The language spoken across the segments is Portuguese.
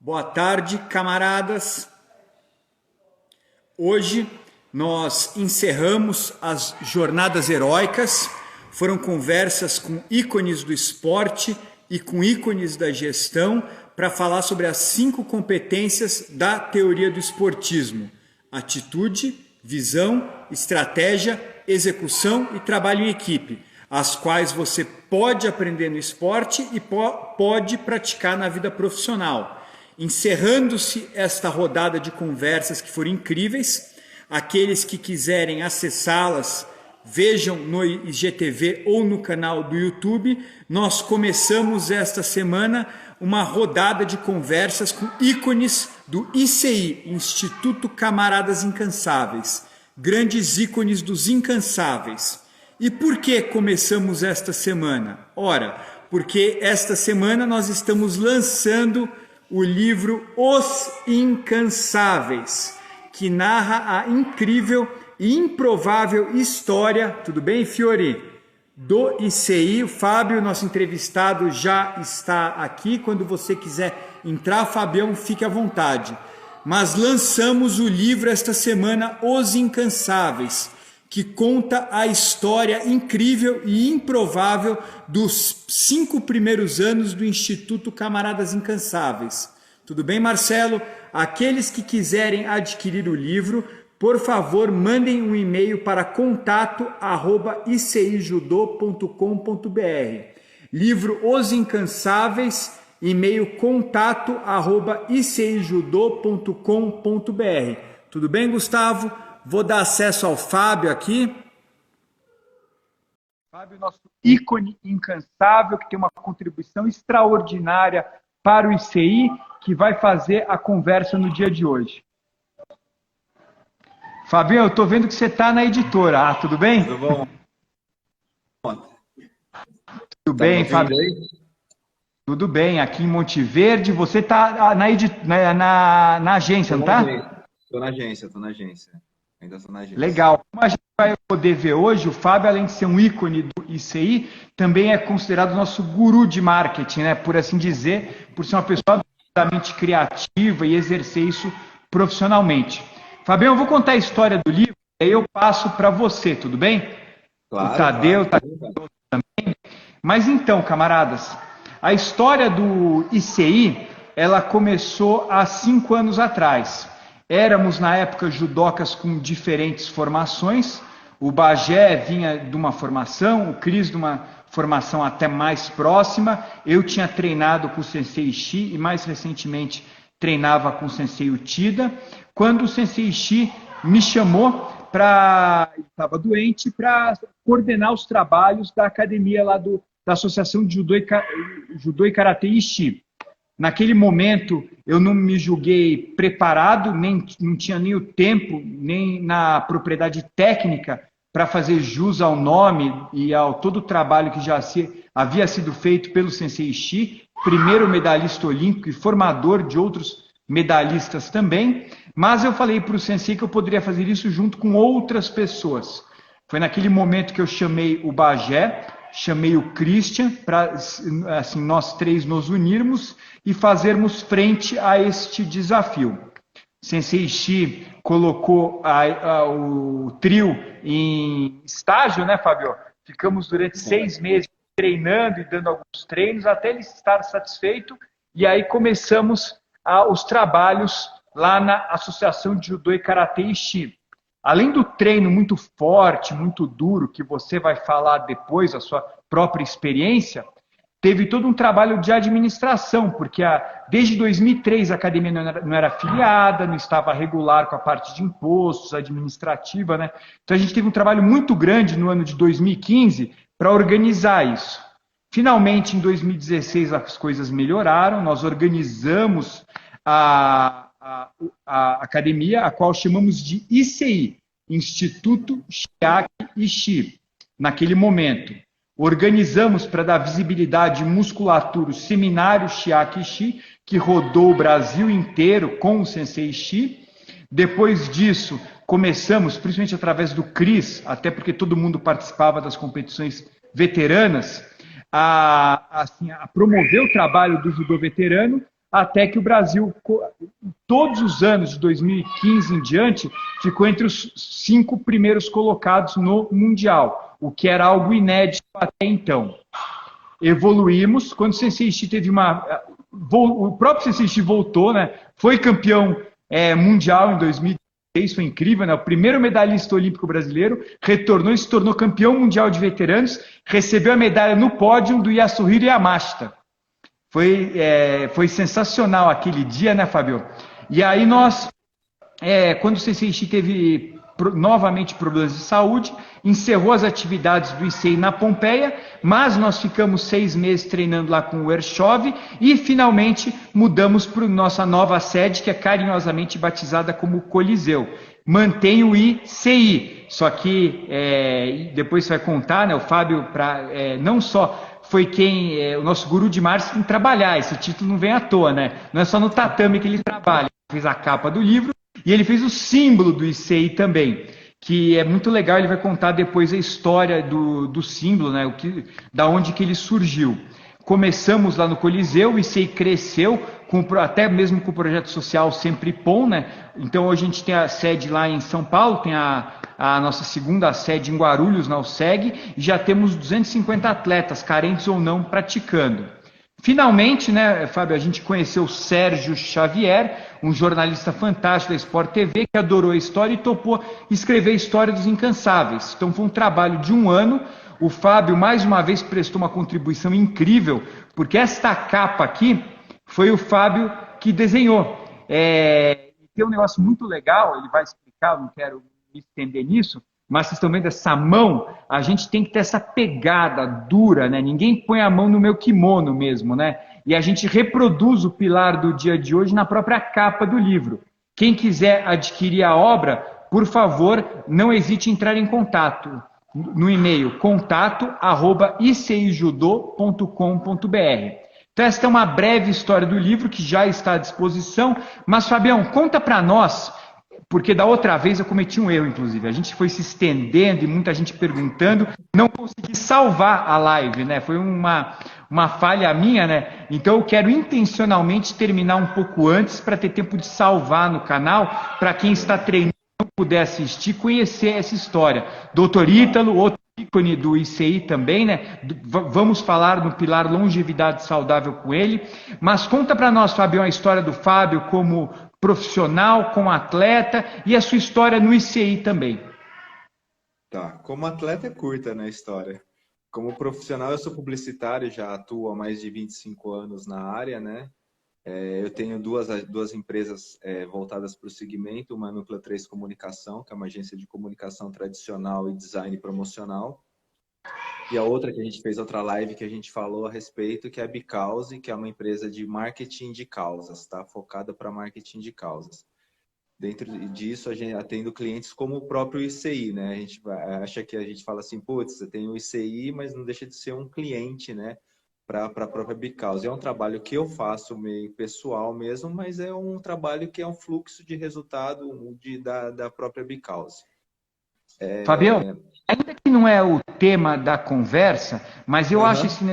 Boa tarde, camaradas. Hoje nós encerramos as jornadas heróicas. Foram conversas com ícones do esporte e com ícones da gestão para falar sobre as 5 competências da teoria do esportismo: atitude, visão, estratégia, execução e trabalho em equipe, as quais você pode aprender no esporte e pode praticar na vida profissional. Encerrando-se esta rodada de conversas que foram incríveis, aqueles que quiserem acessá-las, vejam no IGTV ou no canal do YouTube. Nós começamos esta semana uma rodada de conversas com ícones do ICI, Instituto Camaradas Incansáveis, grandes ícones dos incansáveis. E por que começamos esta semana? Ora, porque esta semana nós estamos lançando o livro Os Incansáveis, que narra a incrível e improvável história, tudo bem, Fiori? Do ICI. O Fábio, nosso entrevistado, já está aqui. Quando você quiser entrar, Fabião, fique à vontade. Mas lançamos o livro esta semana, Os Incansáveis, que conta a história incrível e improvável dos 5 primeiros anos do Instituto Camaradas Incansáveis. Tudo bem, Marcelo? Aqueles que quiserem adquirir o livro, por favor, mandem um e-mail para contato@icijudô.com.br. Livro Os Incansáveis, e-mail contato@icijudô.com.br. Tudo bem, Gustavo? Vou dar acesso ao Fábio aqui. Fábio, nosso ícone incansável, que tem uma contribuição extraordinária para o ICI, que vai fazer a conversa no dia de hoje. Fábio, eu estou vendo que você está na editora. Tudo bem? Tudo bom? Tudo bem, Fábio? Tudo bem, aqui em Monte Verde. Você está na agência, não está? Estou na agência, Ainda estou na agência. Legal. Como a gente vai poder ver hoje, o Fábio, além de ser um ícone do ICI, também é considerado nosso guru de marketing, né? Por assim dizer, por ser uma pessoa absolutamente criativa e exercer isso profissionalmente. Fabião, eu vou contar a história do livro, aí eu passo para você, tudo bem? Claro. O Tadeu também. Mas então, camaradas, a história do ICI, ela começou há 5 anos atrás. Éramos, na época, judocas com diferentes formações. O Bagé vinha de uma formação, o Cris de uma formação até mais próxima. Eu tinha treinado com o Sensei Shi e, mais recentemente, treinava com o Sensei Uchida. Quando o Sensei Shi me chamou estava doente, para coordenar os trabalhos da academia lá da Associação de Judô e Karatê Ishi. Naquele momento, eu não me julguei preparado, não tinha nem o tempo, nem na propriedade técnica para fazer jus ao nome e ao todo o trabalho que já havia sido feito pelo Sensei Shi, primeiro medalhista olímpico e formador de outros medalhistas também. Mas eu falei para o Sensei que eu poderia fazer isso junto com outras pessoas. Foi naquele momento que eu chamei o Bagé, chamei o Christian, para assim, nós 3 nos unirmos e fazermos frente a este desafio. Sensei Shi colocou o trio em estágio, né, Fábio? Ficamos durante 6 meses treinando e dando alguns treinos até ele estar satisfeito, e aí começamos os trabalhos lá na Associação de Judô e Karatê Ishi. Além do treino muito forte, muito duro, que você vai falar depois, a sua própria experiência, teve todo um trabalho de administração, porque desde 2003 a academia não era afiliada, não estava regular com a parte de impostos, administrativa, né? Então a gente teve um trabalho muito grande no ano de 2015 para organizar isso. Finalmente, em 2016, as coisas melhoraram, nós organizamos a academia, a qual chamamos de ICI, Instituto Shiaki Ishi, naquele momento. Organizamos para dar visibilidade e musculatura o seminário Shiaki Ishi, que rodou o Brasil inteiro com o Sensei Shi. Depois disso, começamos, principalmente através do Cris, até porque todo mundo participava das competições veteranas, a promover o trabalho do judô veterano, até que o Brasil, todos os anos de 2015 em diante, ficou entre os 5 primeiros colocados no Mundial, o que era algo inédito até então. Evoluímos, quando o Sensei teve o próprio Sensei voltou, né? Foi campeão mundial em 2016, foi incrível, né? O primeiro medalhista olímpico brasileiro, retornou e se tornou campeão mundial de veteranos, recebeu a medalha no pódio do Yasuhiro Yamashita. Foi sensacional aquele dia, né, Fábio? E aí quando o Sensei teve novamente problemas de saúde, encerrou as atividades do ICEI na Pompeia, mas nós ficamos 6 meses treinando lá com o Ershov e finalmente mudamos para nossa nova sede, que é carinhosamente batizada como Coliseu. Mantém o ICI, só que depois você vai contar, né, o Fábio, não só foi o nosso guru de marketing trabalhar, esse título não vem à toa, né? Não é só no tatame que ele trabalha, ele fez a capa do livro e ele fez o símbolo do ICEI também, que é muito legal, ele vai contar depois a história do símbolo, né? Da onde que ele surgiu. Começamos lá no Coliseu, o ICEI cresceu, até mesmo com o projeto social Sempre Pom, né? Então hoje a gente tem a sede lá em São Paulo, tem a nossa segunda sede em Guarulhos, na USEG, e já temos 250 atletas, carentes ou não, praticando. Finalmente, né, Fábio, a gente conheceu o Sérgio Xavier, um jornalista fantástico da Sport TV, que adorou a história e topou escrever a história dos incansáveis. Então foi um trabalho de 1 ano. O Fábio, mais uma vez, prestou uma contribuição incrível, porque esta capa aqui foi o Fábio que desenhou. Tem um negócio muito legal, ele vai explicar, eu não quero me estender nisso, mas vocês estão vendo essa mão, a gente tem que ter essa pegada dura, né? Ninguém põe a mão no meu kimono mesmo, né? E a gente reproduz o pilar do dia de hoje na própria capa do livro. Quem quiser adquirir a obra, por favor, não hesite em entrar em contato no e-mail contato@iceijudo.com.br. Então esta é uma breve história do livro que já está à disposição, mas Fabião, conta para nós, porque da outra vez eu cometi um erro, inclusive. A gente foi se estendendo e muita gente perguntando, não consegui salvar a live, né? Foi uma falha minha, né? Então eu quero intencionalmente terminar um pouco antes para ter tempo de salvar no canal, para quem está treinando não puder assistir, conhecer essa história. Doutor Ítalo, outro ícone do ICI também, né? Vamos falar no pilar longevidade saudável com ele. Mas conta para nós, Fabião, a história do Fábio como profissional, como atleta e a sua história no ICI também. Tá, como atleta é curta, né, a história. Como profissional, eu sou publicitário, já atuo há mais de 25 anos na área, né? Eu tenho duas empresas voltadas para o segmento, uma Núcleo 3 Comunicação, que é uma agência de comunicação tradicional e design promocional, e a outra que a gente fez outra live que a gente falou a respeito, que é a Bicause, que é uma empresa de marketing de causas, tá? Focada para marketing de causas. Dentro disso, a gente atende clientes como o próprio ICI, né? A gente acha que a gente fala assim, putz, você tem o ICI, mas não deixa de ser um cliente, né? Para a própria Bicause. É um trabalho que eu faço meio pessoal mesmo, mas é um trabalho que é um fluxo de resultado da própria Bicause. Fabião, ainda que não é o tema da conversa, mas eu acho esse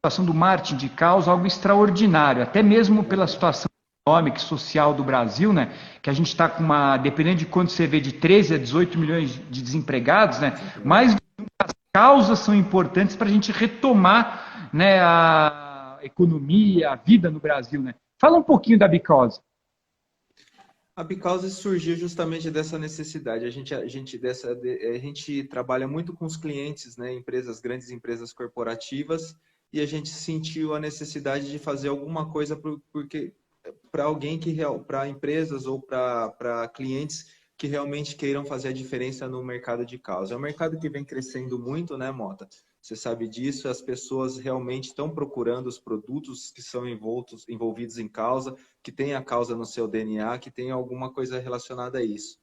situação do marketing de causa algo extraordinário, até mesmo pela situação econômica e social do Brasil, né? Que a gente está com dependendo de quanto você vê, de 13 a 18 milhões de desempregados, né? Mas as causas são importantes para a gente retomar, né, a economia, a vida no Brasil, né? Fala um pouquinho da Bicause. A Bicause surgiu justamente dessa necessidade. A gente trabalha muito com os clientes, né? Grandes empresas corporativas, e a gente sentiu a necessidade de fazer alguma coisa para alguém para empresas ou para clientes que realmente queiram fazer a diferença no mercado de causa. É um mercado que vem crescendo muito, né, Mota? Você sabe disso, as pessoas realmente estão procurando os produtos que são envolvidos em causa, que tem a causa no seu DNA, que tem alguma coisa relacionada a isso.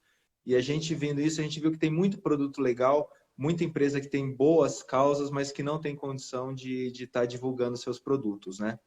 E a gente vendo isso, a gente viu que tem muito produto legal, muita empresa que tem boas causas, mas que não tem condição de estar divulgando seus produtos, né?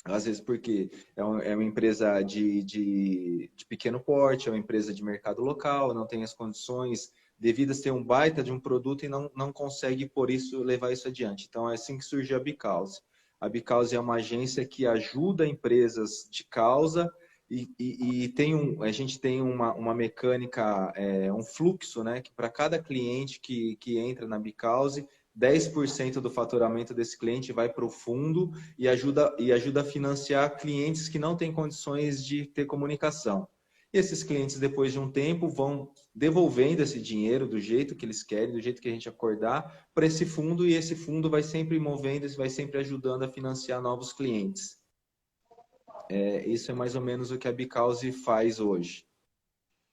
Às vezes porque é uma empresa de pequeno porte, é uma empresa de mercado local, não tem as condições devidas a ter um baita de um produto e não consegue, por isso, levar isso adiante. Então, é assim que surgiu a Bicause. A Bicause é uma agência que ajuda empresas de causa e a gente tem uma mecânica, um fluxo, né? Que para cada cliente que entra na Bicause, 10% do faturamento desse cliente vai para o fundo e ajuda a financiar clientes que não têm condições de ter comunicação. E esses clientes, depois de um tempo, vão devolvendo esse dinheiro do jeito que eles querem, do jeito que a gente acordar, para esse fundo, e esse fundo vai sempre movendo, vai sempre ajudando a financiar novos clientes. Isso é mais ou menos o que a Bicause faz hoje.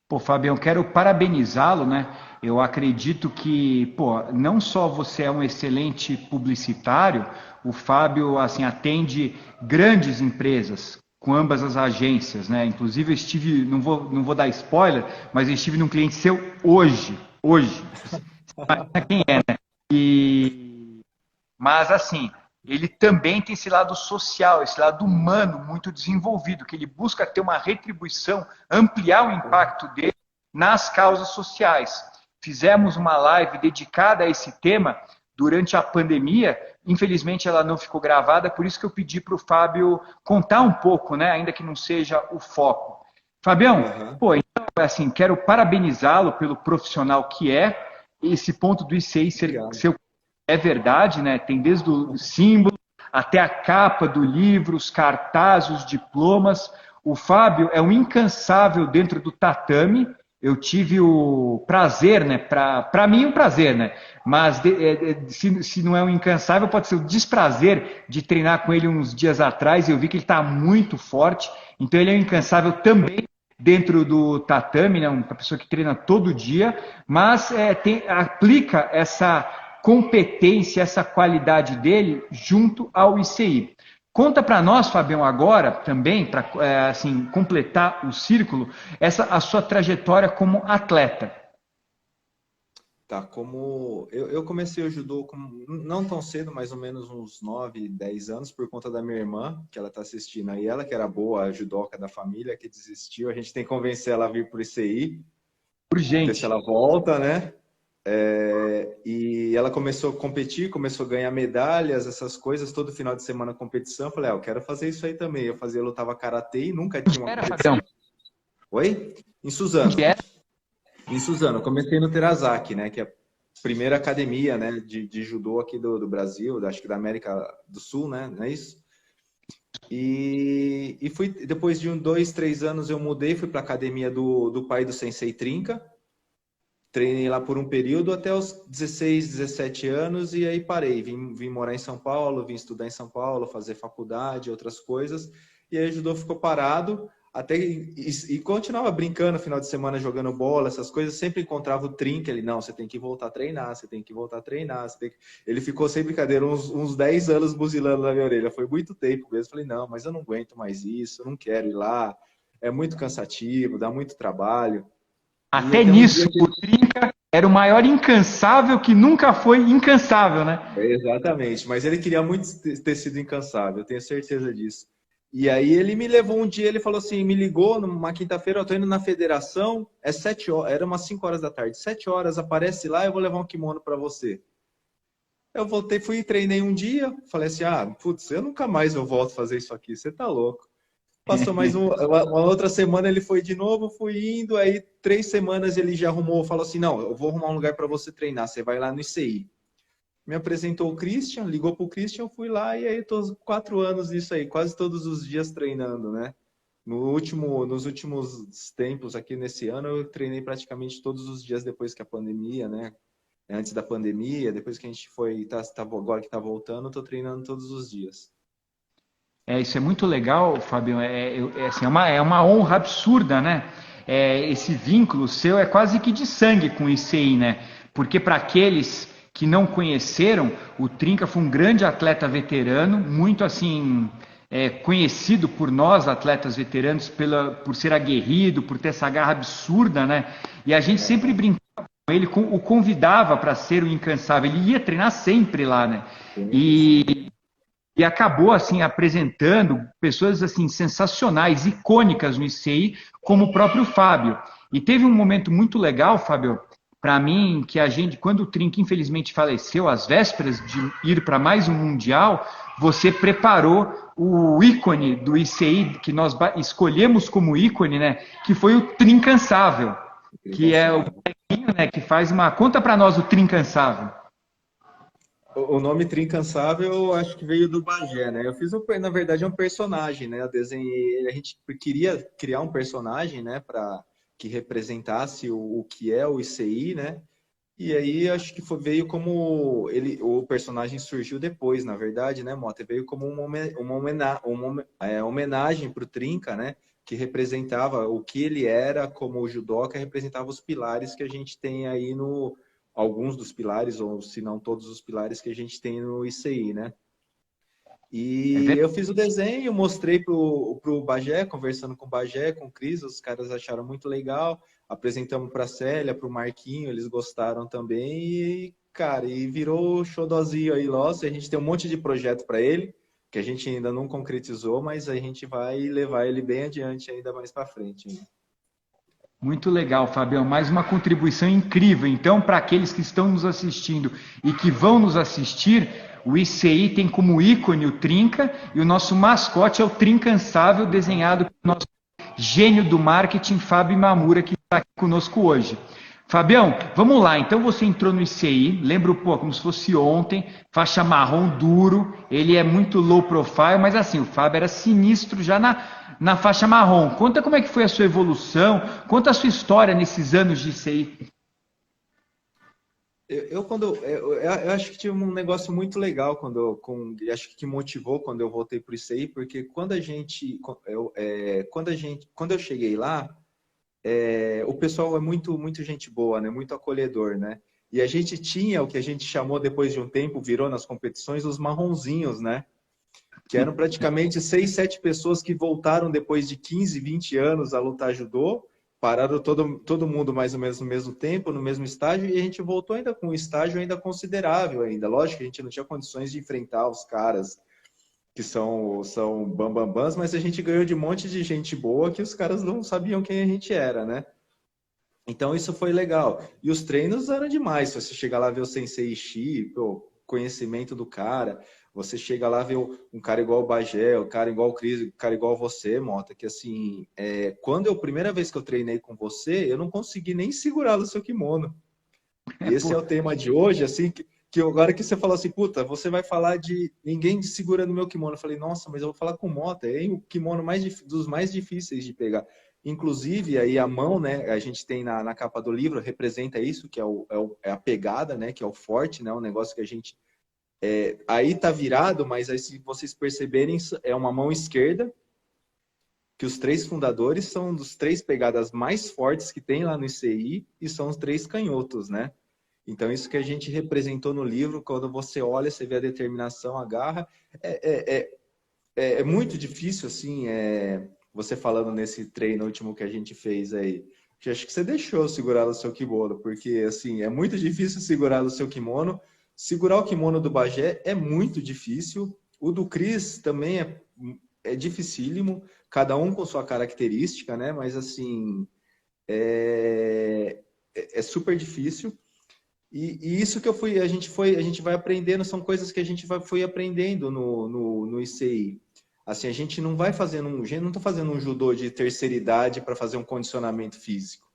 Pô, Fabião, quero parabenizá-lo, né? Eu acredito que, pô, não só você é um excelente publicitário, o Fábio, assim, atende grandes empresas com ambas as agências, né? Inclusive, eu estive, não vou dar spoiler, mas eu estive num cliente seu hoje. Quem é, né? Mas, assim, ele também tem esse lado social, esse lado humano muito desenvolvido, que ele busca ter uma retribuição, ampliar o impacto dele nas causas sociais. Fizemos uma live dedicada a esse tema durante a pandemia, infelizmente ela não ficou gravada, por isso que eu pedi para o Fábio contar um pouco, né, ainda que não seja o foco. Fabião, pô, então, assim, quero parabenizá-lo pelo profissional que é, esse ponto do ICI ser seu é verdade, né? Tem desde o símbolo até a capa do livro, os cartazes, os diplomas. O Fábio é um incansável dentro do tatame. Eu tive o prazer, né? Para mim, um prazer, né? Mas se não é um incansável, pode ser o desprazer de treinar com ele uns dias atrás. Eu vi que ele está muito forte. Então, ele é um incansável também dentro do tatame, né? Uma pessoa que treina todo dia, mas aplica essa competência, essa qualidade dele junto ao ICI. Conta para nós, Fabião, agora também, para assim, completar o círculo, a sua trajetória como atleta. Tá, eu comecei o judô não tão cedo, mais ou menos uns 9, 10 anos, por conta da minha irmã, que ela está assistindo aí, ela que era boa, a judoca da família, que desistiu, a gente tem que convencer ela a vir para o ICI, urgente, ver se ela volta, né? E ela começou a competir, começou a ganhar medalhas, essas coisas, todo final de semana competição. Eu falei, eu quero fazer isso aí também. Eu lutava karatê e nunca tinha uma competição. Oi? Em Suzano. Em Suzano. Eu comecei no Terazaki, né? Que é a primeira academia, né, de judô aqui do Brasil, acho que da América do Sul, né? Não é isso? E fui, depois de 2, 3 anos eu mudei, fui para a academia do pai do Sensei Trinca. Treinei lá por um período até os 16, 17 anos e aí parei. Vim morar em São Paulo, vim estudar em São Paulo, fazer faculdade, outras coisas. E aí o judô ficou parado e continuava brincando no final de semana, jogando bola, essas coisas. Sempre encontrava o Trinca. Ele, não, você tem que voltar a treinar, você tem que voltar a treinar. Ele ficou sem brincadeira uns 10 anos buzilando na minha orelha. Foi muito tempo mesmo. Falei, não, mas eu não aguento mais isso, eu não quero ir lá. É muito cansativo, dá muito trabalho. Até nisso, o Trinca era o maior incansável que nunca foi incansável, né? Exatamente, mas ele queria muito ter sido incansável, eu tenho certeza disso. E aí ele me levou um dia, ele falou assim, me ligou numa quinta-feira, eu tô indo na federação, 7 horas, era umas 5 horas da tarde, 7 horas, aparece lá, eu vou levar um kimono para você. Eu voltei, fui e treinei um dia, falei assim, putz, eu nunca mais volto a fazer isso aqui, você tá louco. Passou mais uma outra semana, ele foi de novo, fui indo, aí 3 semanas ele já arrumou, falou assim, não, eu vou arrumar um lugar para você treinar, você vai lá no ICI. Me apresentou o Christian, ligou pro Christian, eu fui lá e aí tô 4 anos nisso aí, quase todos os dias treinando, né? Nos últimos tempos aqui nesse ano, eu treinei praticamente todos os dias depois que a pandemia, né? Antes da pandemia, depois que a gente agora que tá voltando, eu tô treinando todos os dias. Isso é muito legal, Fabião. Assim, é uma honra absurda, né? Esse vínculo seu é quase que de sangue com o ICI, né? Porque para aqueles que não conheceram, o Trinca foi um grande atleta veterano, muito assim conhecido por nós, atletas veteranos, por ser aguerrido, por ter essa garra absurda, né? E a gente sempre brincava com ele, o convidava para ser o incansável. Ele ia treinar sempre lá, né? E acabou assim apresentando pessoas assim sensacionais, icônicas no ICI, como o próprio Fábio. E teve um momento muito legal, Fábio, para mim, que a gente, quando o Trinca infelizmente faleceu, às vésperas de ir para mais um Mundial, você preparou o ícone do ICI, que nós escolhemos como ícone, né? Que foi o Trincansável, que é o bonequinho, né? Que faz uma... Conta para nós o Trincansável. O nome Trincansável, eu acho que veio do Bagé, né? Eu fiz, na verdade, um personagem, né? Eu desenhei, a gente queria criar um personagem, né? Para que representasse o que é o ICI, né? E aí acho que veio como o personagem surgiu depois, na verdade, né, Mota? Veio como uma homenagem para o Trinca, né? Que representava o que ele era como o judoca, representava os pilares que a gente tem aí alguns dos pilares, ou se não todos os pilares que a gente tem no ICI, né? E eu fiz o desenho, mostrei pro Bagé, conversando com o Bagé, com o Cris, os caras acharam muito legal. Apresentamos para a Célia, para o Marquinho, eles gostaram também. E, cara, virou xodózinho aí nosso. A gente tem um monte de projeto para ele, que a gente ainda não concretizou, mas a gente vai levar ele bem adiante ainda mais para frente. Hein? Muito legal, Fabião. Mais uma contribuição incrível. Então, para aqueles que estão nos assistindo e que vão nos assistir, o ICI tem como ícone o Trinca e o nosso mascote é o Trincansável, desenhado pelo nosso gênio do marketing, Fábio Mamura, que está aqui conosco hoje. Fabião, vamos lá. Então você entrou no ICI, lembro, pô, como se fosse ontem, faixa marrom duro, ele é muito low profile, mas assim, o Fábio era sinistro já na faixa marrom. Conta como é que foi a sua evolução, conta a sua história nesses anos de ICI. Eu acho que tinha um negócio muito legal acho que motivou quando eu voltei para o ICI, porque quando eu cheguei lá, o pessoal é muito gente boa, né? Muito acolhedor, né? E a gente tinha o que a gente chamou depois de um tempo, virou nas competições, os marronzinhos, né? Que eram praticamente 6, 7 pessoas que voltaram depois de 15, 20 anos a lutar judô, pararam todo mundo mais ou menos no mesmo tempo, no mesmo estágio, e a gente voltou ainda com um estágio ainda considerável ainda. Lógico que a gente não tinha condições de enfrentar os caras que são bambambãs, mas a gente ganhou de um monte de gente boa que os caras não sabiam quem a gente era, né? Então isso foi legal. E os treinos eram demais. Se você chegar lá ver o Sensei Ishii, pô, conhecimento do cara, você chega lá ver um cara igual o Bagé, um cara igual o Cris, um cara igual você, Mota, que assim, primeira vez que eu treinei com você, eu não consegui nem segurar o seu kimono. E esse é o tema de hoje, assim, que agora que você falou assim, puta, você vai falar de ninguém segurando meu kimono. Eu falei, nossa, mas eu vou falar com o Mota, é o kimono dos mais difíceis de pegar. Inclusive, aí a mão, né, a gente tem na capa do livro, representa isso, que é a pegada, né, que é o forte, né, um negócio que a gente... aí tá virado, mas aí se vocês perceberem, é uma mão esquerda, que os 3 fundadores são dos 3 pegadas mais fortes que tem lá no ICI, e são os 3 canhotos, né? Então, isso que a gente representou no livro, quando você olha, você vê a determinação, a garra. É muito difícil, assim, você falando nesse treino último que a gente fez aí. Eu acho que você deixou segurar o seu kimono, porque, assim, é muito difícil segurar o seu kimono. Segurar o kimono do Bagé é muito difícil. O do Cris também é dificílimo, cada um com sua característica, né? Mas, assim, é super difícil. E isso que a gente vai aprendendo, são coisas que a gente foi aprendendo no ICI. Assim, a gente não vai fazendo não está fazendo um judô de terceira idade para fazer um condicionamento físico,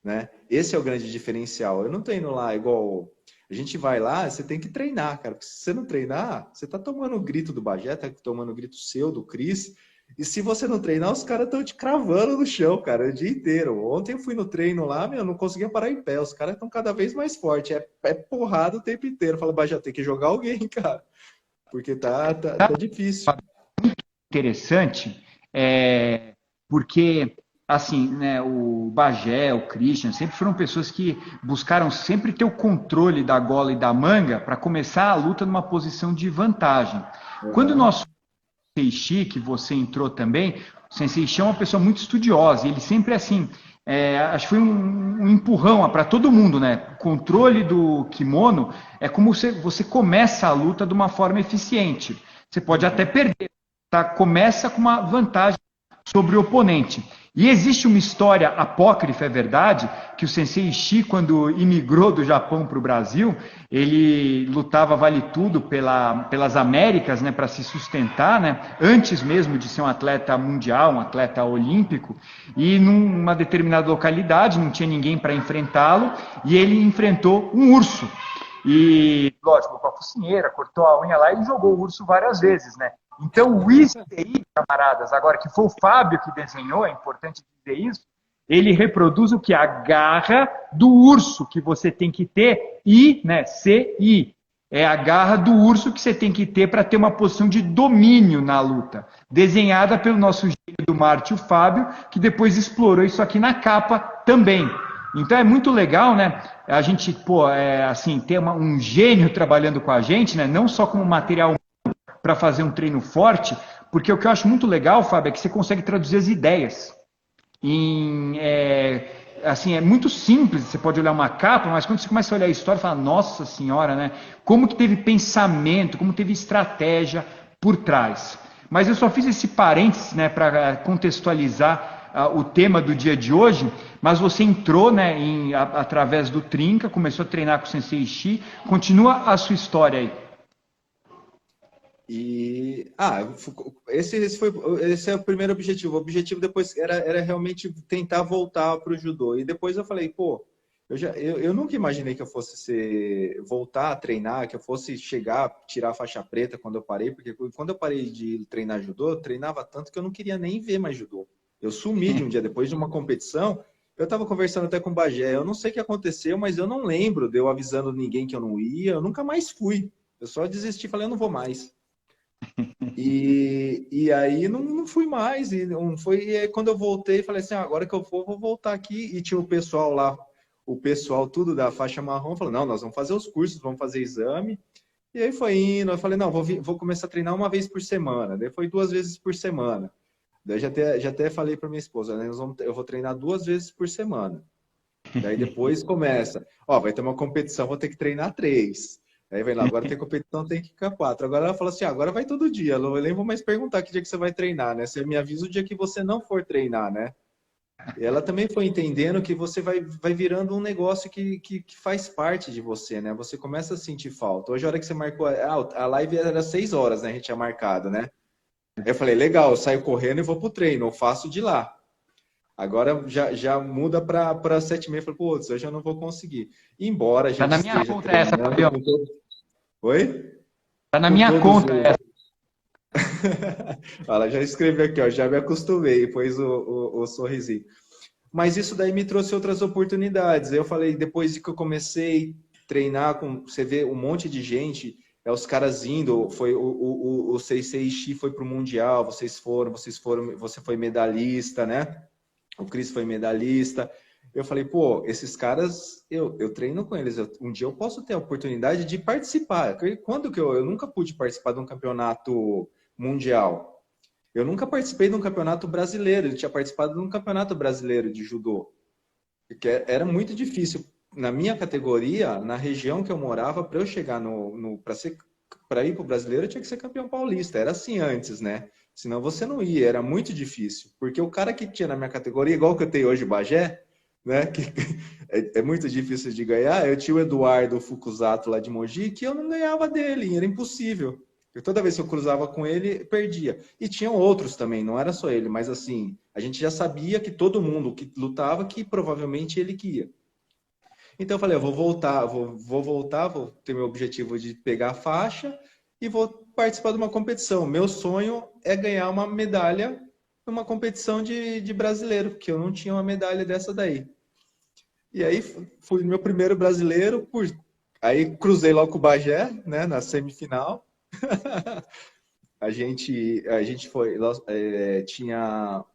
né? Esse é o grande diferencial. Eu não tô indo lá igual a gente vai lá, você tem que treinar, cara. Porque se você não treinar, você tá tomando o grito do Bagé, tá tomando o grito seu, do Cris. E se você não treinar, os caras estão te cravando no chão, cara, o dia inteiro. Ontem eu fui no treino lá, eu não conseguia parar em pé. Os caras estão cada vez mais fortes. É porrada o tempo inteiro. Fala, Bagé, tem que jogar alguém, cara. Porque tá difícil. Interessante, porque, assim, né, o Bagé, o Christian, sempre foram pessoas que buscaram sempre ter o controle da gola e da manga para começar a luta numa posição de vantagem. Quando nós Sensei, que você entrou também, o Sensei é uma pessoa muito estudiosa, e ele sempre assim, acho que foi um empurrão para todo mundo, né? O controle do kimono é como você começa a luta de uma forma eficiente. Você pode até perder, tá? Começa com uma vantagem sobre o oponente. E existe uma história apócrifa, é verdade, que o Sensei Ishii, quando imigrou do Japão para o Brasil, ele lutava vale tudo pelas Américas, né, para se sustentar, né, antes mesmo de ser um atleta mundial, um atleta olímpico, e numa determinada localidade não tinha ninguém para enfrentá-lo, e ele enfrentou um urso. E, lógico, com a focinheira, cortou a unha lá e jogou o urso várias vezes, né? Então, o ICI, camaradas, agora que foi o Fábio que desenhou, é importante dizer isso, ele reproduz o que? A garra do urso que você tem que ter, I, né? CI. É a garra do urso que você tem que ter para ter uma posição de domínio na luta. Desenhada pelo nosso gênio do Marte, o Fábio, que depois explorou isso aqui na capa também. Então é muito legal, né? A gente, assim, ter um gênio trabalhando com a gente, né? Não só como material para fazer um treino forte, porque o que eu acho muito legal, Fábio, é que você consegue traduzir as ideias. Assim, é muito simples, você pode olhar uma capa, mas quando você começa a olhar a história, fala, nossa senhora, né? Como que teve pensamento, como teve estratégia por trás. Mas eu só fiz esse parênteses, né, para contextualizar o tema do dia de hoje, mas você entrou, né, através do Trinca, começou a treinar com o Sensei Ishii, continua a sua história aí. Esse é o primeiro objetivo. O objetivo depois era realmente tentar voltar para o judô. E depois eu falei, pô, eu nunca imaginei que eu fosse voltar a treinar, que eu fosse chegar, tirar a faixa preta quando eu parei, porque quando eu parei de treinar judô, eu treinava tanto que eu não queria nem ver mais judô. Eu sumi de um dia depois de uma competição. Eu estava conversando até com o Bagé. Eu não sei o que aconteceu, mas eu não lembro de eu avisando ninguém que eu não ia. Eu nunca mais fui. Eu só desisti, falei, eu não vou mais. E aí não fui mais. E aí quando eu voltei, falei assim, agora que eu vou voltar aqui. E tinha o pessoal lá, o pessoal tudo da faixa marrom, falou, não, nós vamos fazer os cursos, vamos fazer exame. E aí foi indo, eu falei, não, vou começar a treinar uma vez por semana. Daí foi 2 vezes por semana. Daí já até falei para minha esposa, né, eu vou treinar 2 vezes por semana. Daí depois começa, vai ter uma competição, vou ter que treinar 3. Aí vem lá, agora tem competição, tem que ficar 4. Agora ela fala assim, agora vai todo dia. Eu nem vou mais perguntar que dia que você vai treinar, né? Você me avisa o dia que você não for treinar, né? E ela também foi entendendo que você vai virando um negócio que faz parte de você, né? Você começa a sentir falta. Hoje, a hora que você marcou, a live era 6 horas, né? A gente tinha marcado, né? Aí eu falei, legal, eu saio correndo e vou pro treino, eu faço de lá. Agora já muda para 7h30. Falei, pô, hoje eu não vou conseguir. Embora a gente Tá na minha conta essa, Fabião. Oi? Tá na minha conta essa. Ela já escreveu aqui, ó, já me acostumei, pôs o sorrisinho. Mas isso daí me trouxe outras oportunidades. Eu falei, depois de que eu comecei a treinar, você vê um monte de gente, os caras indo, foi o Sensei Ishii foi pro Mundial, você foi medalhista, né? O Cris foi medalhista. Eu falei, pô, esses caras, eu treino com eles. Um dia eu posso ter a oportunidade de participar. Quando que eu nunca pude participar de um campeonato mundial? Eu nunca participei de um campeonato brasileiro. Eu tinha participado de um campeonato brasileiro de judô. Porque era muito difícil. Na minha categoria, na região que eu morava, para eu chegar para ir para o brasileiro, eu tinha que ser campeão paulista. Era assim antes, né? Senão você não ia, era muito difícil. Porque o cara que tinha na minha categoria, igual que eu tenho hoje, Bagé, né? Que é muito difícil de ganhar. Eu tinha o Eduardo Fukuzato lá de Mogi, que eu não ganhava dele, era impossível. Toda vez que eu cruzava com ele, perdia. E tinham outros também, não era só ele, mas assim, a gente já sabia que todo mundo que lutava, que provavelmente ele que ia. Então eu falei, eu vou voltar, vou ter meu objetivo de pegar a faixa e vou participar de uma competição. Meu sonho é ganhar uma medalha numa competição de brasileiro, porque eu não tinha uma medalha dessa daí. E aí fui meu primeiro brasileiro, aí cruzei logo com o Bagé, né, na semifinal. A gente foi,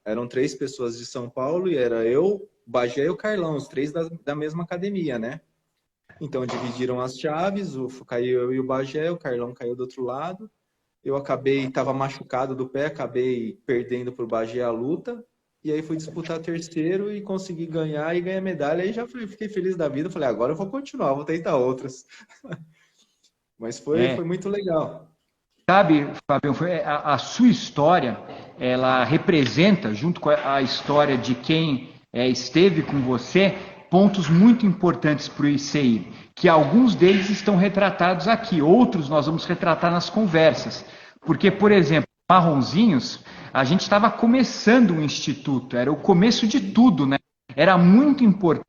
eram 3 pessoas de São Paulo e era eu, o Bagé e o Carlão, os 3 da mesma academia, né? Então dividiram as chaves, caiu eu e o Bagé, o Carlão caiu do outro lado. Eu estava machucado do pé, acabei perdendo para o Bagé a luta. E aí fui disputar terceiro e consegui ganhar e ganhar medalha. Aí já fiquei feliz da vida, falei, agora eu vou continuar, vou tentar outras. Mas foi muito legal. Sabe, Fabião, a sua história, ela representa, junto com a história de quem esteve com você, pontos muito importantes para o ICI, que alguns deles estão retratados aqui, outros nós vamos retratar nas conversas. Porque, por exemplo, Marronzinhos, a gente estava começando o instituto, era o começo de tudo, né? Era muito importante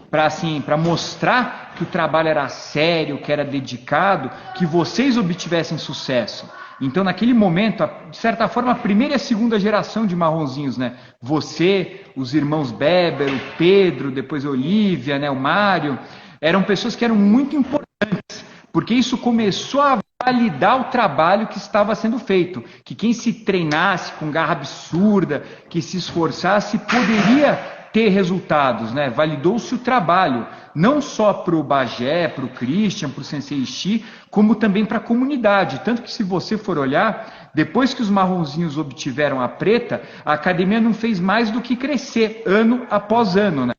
para assim, para mostrar que o trabalho era sério, que era dedicado, que vocês obtivessem sucesso. Então, naquele momento, de certa forma, a primeira e a segunda geração de Marronzinhos, né? Você, os irmãos Beber, o Pedro, depois a Olívia, né? O Mário, eram pessoas que eram muito importantes, porque isso começou a validar o trabalho que estava sendo feito, que quem se treinasse com garra absurda, que se esforçasse, poderia ter resultados, né? Validou-se o trabalho, não só para o Bagé, para o Christian, para o Sensei Xi, como também para a comunidade. Tanto que se você for olhar, depois que os marronzinhos obtiveram a preta, a academia não fez mais do que crescer ano após ano, né?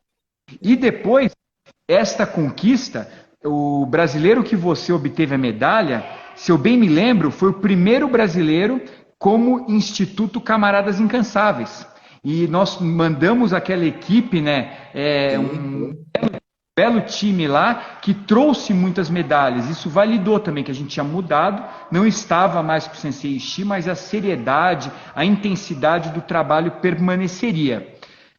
E depois, esta conquista, o brasileiro que você obteve a medalha, se eu bem me lembro, foi o primeiro brasileiro como Instituto Camaradas Incansáveis. E nós mandamos aquela equipe, né, um belo time lá, que trouxe muitas medalhas. Isso validou também que a gente tinha mudado, não estava mais com o Sensei Xi, mas a seriedade, a intensidade do trabalho permaneceria.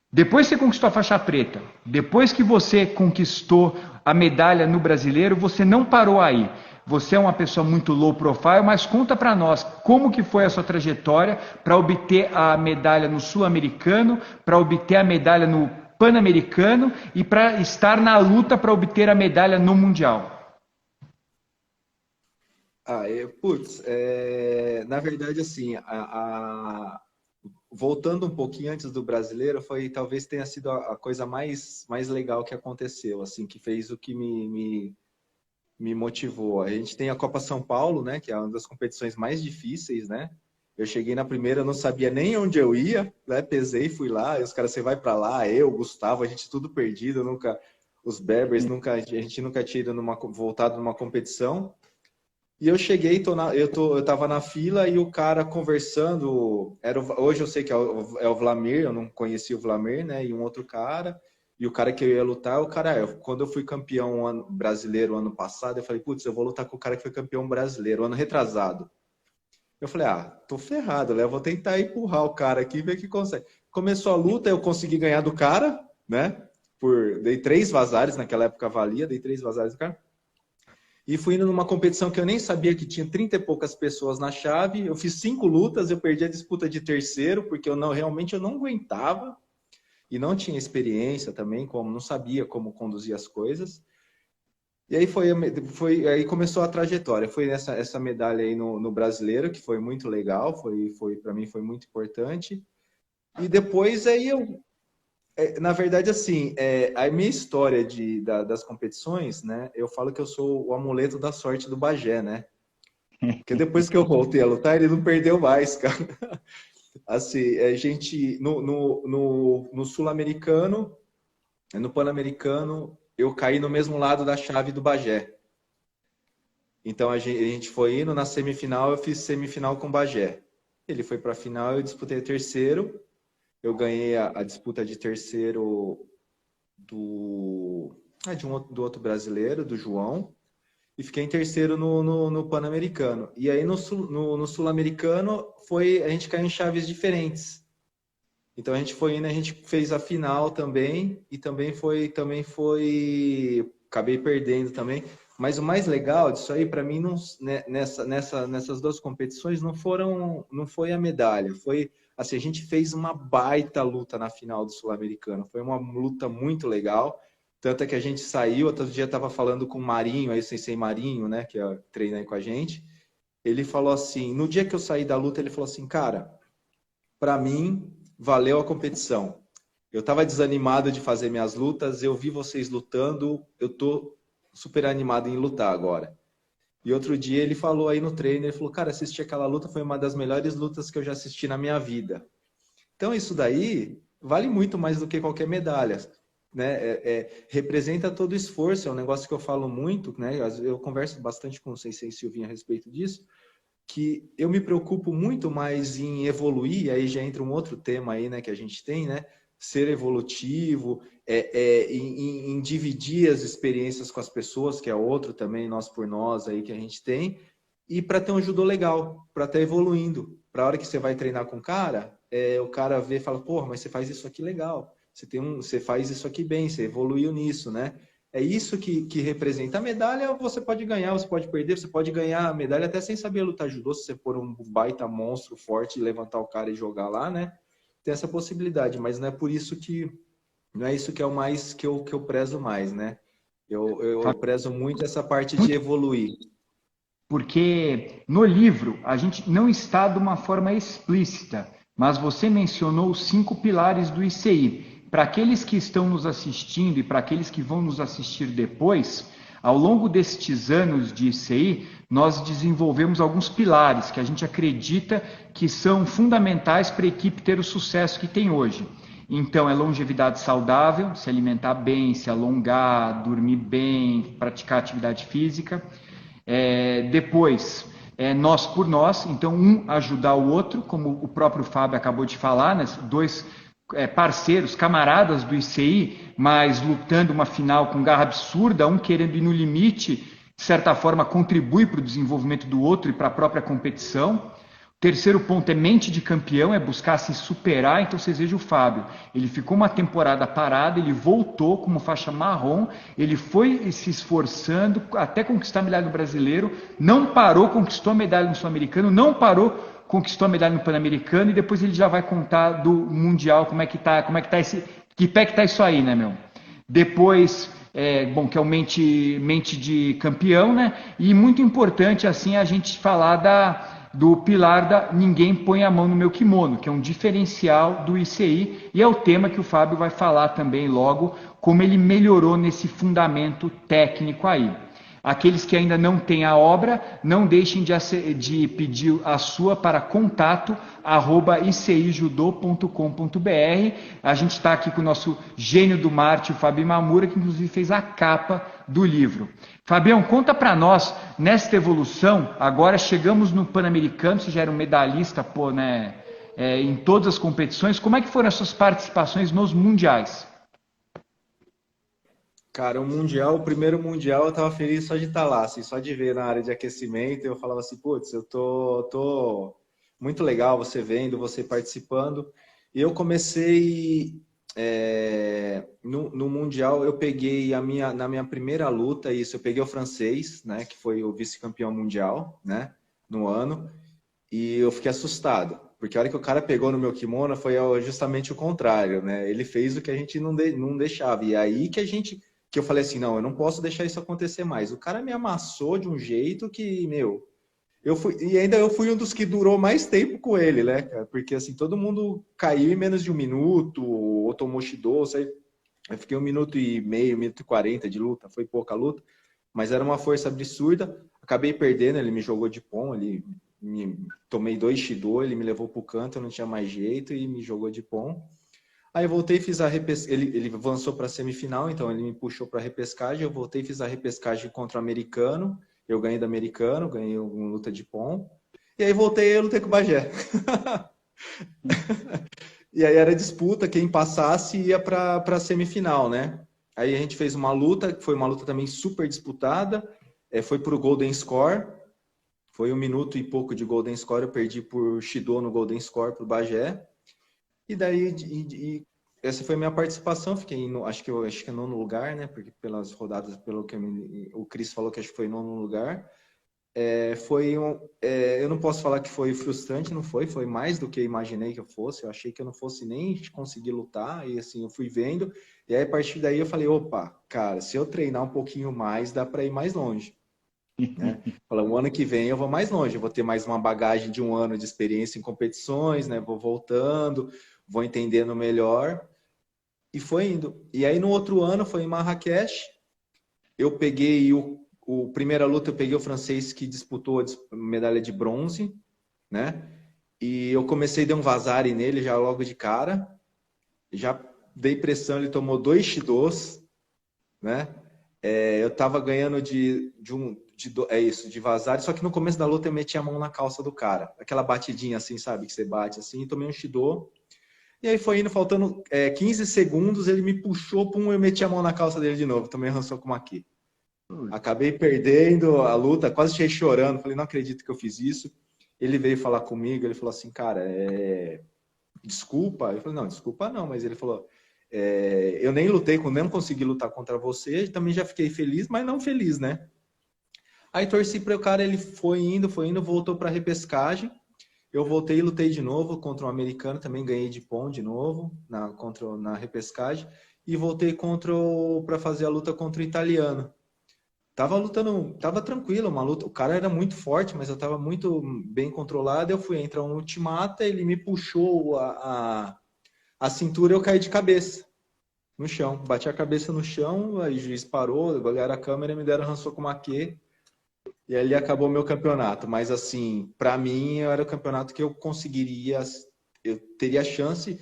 Depois que você conquistou a faixa preta, depois que você conquistou a medalha no brasileiro, você não parou aí. Você é uma pessoa muito low profile, mas conta para nós como que foi a sua trajetória para obter a medalha no sul-americano, para obter a medalha no pan-americano e para estar na luta para obter a medalha no mundial. Na verdade, assim, voltando um pouquinho antes do brasileiro, talvez tenha sido a coisa mais legal que aconteceu, assim, que fez o que me motivou. A gente tem a Copa São Paulo, né, que é uma das competições mais difíceis, né? Eu cheguei na primeira, eu não sabia nem onde eu ia, né? Pesei, fui lá, e os caras, você vai para lá, eu, Gustavo, a gente tudo perdido, nunca, os Berbers, a gente nunca tinha ido voltado numa competição. E eu cheguei, eu tava na fila e o cara conversando, hoje eu sei que é o Vlamir, eu não conhecia o Vlamir, né? E um outro cara. E o cara que eu ia lutar, quando eu fui campeão brasileiro ano passado, eu falei, putz, eu vou lutar com o cara que foi campeão brasileiro, ano retrasado. Eu falei, tô ferrado, né? Eu vou tentar empurrar o cara aqui e ver que consegue. Começou a luta, eu consegui ganhar do cara, né? Dei 3 vazares, naquela época valia, dei 3 vazares do cara. E fui indo numa competição que eu nem sabia que tinha 30 e poucas pessoas na chave. Eu fiz 5 lutas, eu perdi a disputa de terceiro, porque realmente eu não aguentava. E não tinha experiência também, não sabia como conduzir as coisas. E aí aí começou a trajetória. Foi essa medalha aí no brasileiro, que foi muito legal, para mim foi muito importante. E depois aí na verdade, assim, a minha história das competições, né? Eu falo que eu sou o amuleto da sorte do Bagé, né? Porque depois que eu voltei a lutar, ele não perdeu mais, cara. Assim, a gente, no sul-americano, no pan-americano, eu caí no mesmo lado da chave do Bagé. Então, a gente foi indo, na semifinal, eu fiz semifinal com o Bagé. Ele foi para a final, eu disputei o terceiro. Eu ganhei a disputa de terceiro do outro brasileiro, do João. E fiquei em terceiro no Pan-Americano. E aí no Sul-Americano a gente caiu em chaves diferentes. Então a gente foi indo, a gente fez a final também, e também acabei perdendo também. Mas o mais legal disso aí, para mim, nessas 2 competições, não foi a medalha. Foi assim, a gente fez uma baita luta na final do Sul-Americano. Foi uma luta muito legal. Tanto é que a gente saiu, outro dia estava falando com o Marinho, aí o Sensei Marinho, né, que treina aí com a gente. Ele falou assim, no dia que eu saí da luta, ele falou assim, cara, para mim, valeu a competição. Eu estava desanimado de fazer minhas lutas, eu vi vocês lutando, eu tô super animado em lutar agora. E outro dia ele falou aí no treino, ele falou, cara, assistir aquela luta foi uma das melhores lutas que eu já assisti na minha vida. Então isso daí vale muito mais do que qualquer medalha. Né? Representa todo o esforço, é um negócio que eu falo muito, né? Eu converso bastante com o Sensei Silvinho a respeito disso, que eu me preocupo muito mais em evoluir, aí já entra um outro tema aí, né, que a gente tem, né? Ser evolutivo, em dividir as experiências com as pessoas, que é outro também, nós por nós aí que a gente tem, e para ter um judô legal, para estar evoluindo. Para a hora que você vai treinar com o cara vê e fala, pô, mas você faz isso aqui legal, você faz isso aqui bem, você evoluiu nisso, né? É isso que representa. A medalha você pode ganhar, você pode perder, você pode ganhar a medalha até sem saber lutar judô, se você for um baita monstro forte, levantar o cara e jogar lá, né? Tem essa possibilidade, mas não é por isso que não é isso que é o mais que eu prezo mais, né? Eu prezo muito essa parte de evoluir. Porque no livro a gente não está de uma forma explícita, mas você mencionou os 5 pilares do ICI. Para aqueles que estão nos assistindo e para aqueles que vão nos assistir depois, ao longo destes anos de ICI, nós desenvolvemos alguns pilares que a gente acredita que são fundamentais para a equipe ter o sucesso que tem hoje. Então, é longevidade saudável, se alimentar bem, se alongar, dormir bem, praticar atividade física. Depois, nós por nós, então um ajudar o outro, como o próprio Fábio acabou de falar, né? Dois parceiros, camaradas do ICI, mas lutando uma final com garra absurda, um querendo ir no limite, de certa forma contribui para o desenvolvimento do outro e para a própria competição. Terceiro ponto é mente de campeão, é buscar se superar. Então vocês vejam o Fábio, ele ficou uma temporada parada, ele voltou como faixa marrom, ele foi se esforçando até conquistar a medalha do brasileiro, não parou, conquistou a medalha no sul-americano, não parou, conquistou a medalha no pan-americano e depois ele já vai contar do mundial como é que tá esse, que pé que tá isso aí, né, meu? Depois bom, que é o mente de campeão, né? E muito importante assim a gente falar do pilar da ninguém põe a mão no meu kimono, que é um diferencial do ICI e é o tema que o Fábio vai falar também logo, como ele melhorou nesse fundamento técnico aí. Aqueles que ainda não têm a obra, não deixem de pedir a sua para contato@icijudô.com.br. A gente está aqui com o nosso gênio do Marte, o Fábio Mamura, que inclusive fez a capa do livro. Fabião, conta para nós, nesta evolução, agora chegamos no Pan-Americano, você já era um medalhista, pô, né, em todas as competições, como é que foram as suas participações nos mundiais? Cara, o primeiro mundial, eu tava feliz só de estar lá, assim, só de ver na área de aquecimento, eu falava assim, putz, eu tô muito legal você vendo, você participando. E eu comecei no mundial, eu peguei na minha primeira luta, isso, eu peguei o francês, né, que foi o vice-campeão mundial, né, no ano, e eu fiquei assustado. Porque a hora que o cara pegou no meu kimono foi justamente o contrário, né? Ele fez o que a gente não deixava. E aí que eu falei assim, não, eu não posso deixar isso acontecer mais. O cara me amassou de um jeito que, meu, eu fui um dos que durou mais tempo com ele, né, cara? Porque assim, todo mundo caiu em menos de um minuto, ou tomou Shido, eu fiquei 1 minuto e meio, 1 minuto e 40 de luta, foi pouca luta, mas era uma força absurda. Acabei perdendo, ele me jogou de pom, tomei 2 Shido, ele me levou pro canto, eu não tinha mais jeito e me jogou de pom. Aí eu voltei e fiz a repescagem, ele avançou para a semifinal, então ele me puxou para a repescagem, eu voltei e fiz a repescagem contra o americano, eu ganhei do americano, ganhei uma luta de pom, e aí voltei e eu lutei com o Bagé. E aí era disputa, quem passasse ia para a semifinal, né? Aí a gente fez uma luta, que foi uma luta também super disputada, foi pro Golden Score, foi 1 minuto e pouco de Golden Score, eu perdi por Shido no Golden Score pro Bagé. E daí, essa foi a minha participação, fiquei, acho que é nono lugar, né? Porque pelas rodadas, pelo que o Cris falou, que acho que foi nono lugar. Eu não posso falar que foi frustrante, não foi mais do que eu imaginei que eu fosse. Eu achei que eu não fosse nem conseguir lutar, e assim, eu fui vendo. E aí, a partir daí, eu falei, opa, cara, se eu treinar um pouquinho mais, dá para ir mais longe. Né? Falei, o ano que vem eu vou mais longe, eu vou ter mais uma bagagem de 1 ano de experiência em competições, né? Vou voltando, vou entendendo melhor. E foi indo. E aí no outro ano foi em Marrakech, eu peguei primeira luta, eu peguei o francês que disputou a medalha de bronze, né? E eu comecei a dar um vazare nele já logo de cara. Já dei pressão, ele tomou 2 Shidos, né? Eu tava ganhando é isso, de vazar. Só que no começo da luta eu meti a mão na calça do cara. Aquela batidinha assim, sabe? Que você bate assim, tomei um Shido. E aí foi indo, faltando 15 segundos, ele me puxou, pum, eu meti a mão na calça dele de novo. Tomei Hansoku Maki. Acabei perdendo a luta, quase cheguei chorando. Falei, não acredito que eu fiz isso. Ele veio falar comigo, ele falou assim, cara, desculpa. Eu falei, não, desculpa não. Mas ele falou, eu nem lutei, nem consegui lutar contra você. Também já fiquei feliz, mas não feliz, né? Aí torci para o cara, ele foi indo, voltou para a repescagem. Eu voltei e lutei de novo contra um americano, também ganhei de pon de novo na repescagem. E voltei para fazer a luta contra o italiano. Tava lutando, tava tranquilo, uma luta. O cara era muito forte, mas eu tava muito bem controlado. Eu fui entrar no ultimata, ele me puxou a cintura, eu caí de cabeça no chão. Bati a cabeça no chão, aí o juiz parou, olharam a câmera e me deram Hansoku Maki. E ali acabou meu campeonato. Mas assim, para mim era o campeonato que eu conseguiria, eu teria chance,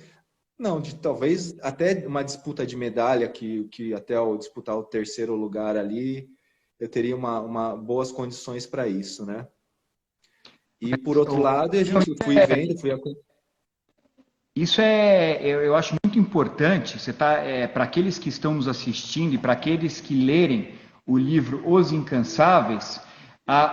não, de talvez até uma disputa de medalha, que até eu disputar o terceiro lugar ali, eu teria boas condições para isso, né? E por outro lado, a gente fui vendo, Isso eu acho muito importante. Você para aqueles que estão nos assistindo e para aqueles que lerem o livro Os Incansáveis,